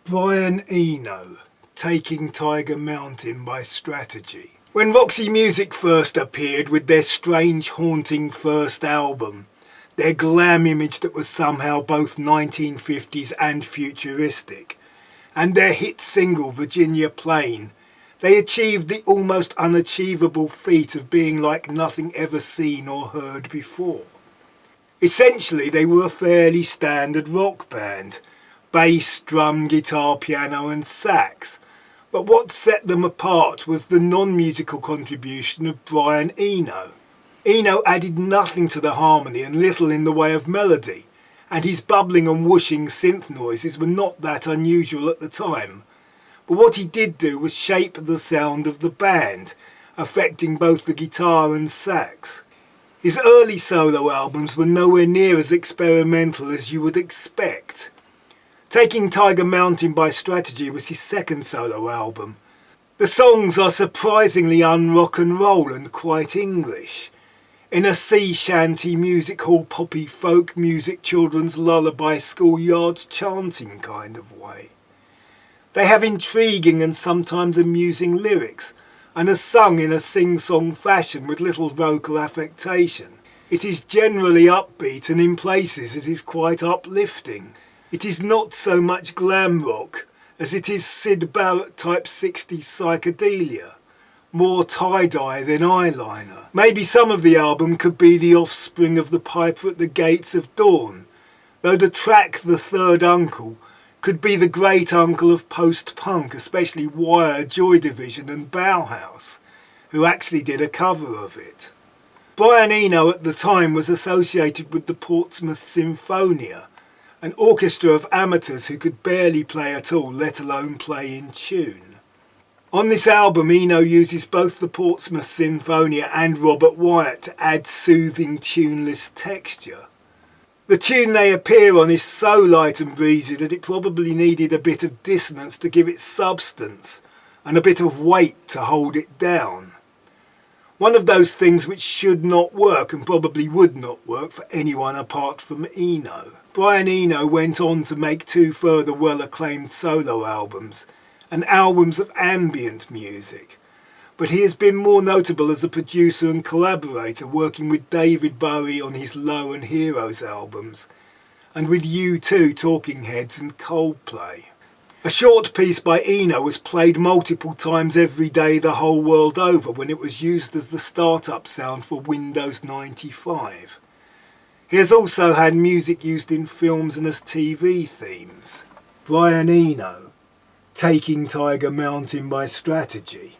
Brian Eno, Taking Tiger Mountain by Strategy. When Roxy Music first appeared with their strange, haunting first album, their glam image that was somehow both 1950s and futuristic, and their hit single Virginia Plain, they achieved the almost unachievable feat of being like nothing ever seen or heard before. Essentially, they were a fairly standard rock band, bass, drum, guitar, piano and sax. But what set them apart was the non-musical contribution of Brian Eno. Eno added nothing to the harmony and little in the way of melody, and his bubbling and whooshing synth noises were not that unusual at the time. But what he did do was shape the sound of the band, affecting both the guitar and sax. His early solo albums were nowhere near as experimental as you would expect. Taking Tiger Mountain by Strategy was his second solo album. The songs are surprisingly un-rock and roll and quite English, in a sea shanty music hall poppy folk music children's lullaby schoolyards chanting kind of way. They have intriguing and sometimes amusing lyrics and are sung in a sing-song fashion with little vocal affectation. It is generally upbeat and in places it is quite uplifting. It is not so much glam rock as it is Syd Barrett type 60s psychedelia, more tie-dye than eyeliner. Maybe some of the album could be the offspring of The Piper at the Gates of Dawn, though the track The Third Uncle could be the great uncle of post-punk, especially Wire, Joy Division and Bauhaus, who actually did a cover of it. Brian Eno at the time was associated with the Portsmouth Sinfonia, an orchestra of amateurs who could barely play at all, let alone play in tune. On this album, Eno uses both the Portsmouth Sinfonia and Robert Wyatt to add soothing, tuneless texture. The tune they appear on is so light and breezy that it probably needed a bit of dissonance to give it substance, and a bit of weight to hold it down. One of those things which should not work and probably would not work for anyone apart from Eno. Brian Eno went on to make two further well-acclaimed solo albums, and albums of ambient music, but he has been more notable as a producer and collaborator, working with David Bowie on his Low and Heroes albums, and with U2, Talking Heads and Coldplay. A short piece by Eno was played multiple times every day the whole world over when it was used as the startup sound for Windows 95. He has also had music used in films and as TV themes. Brian Eno, Taking Tiger Mountain by Strategy.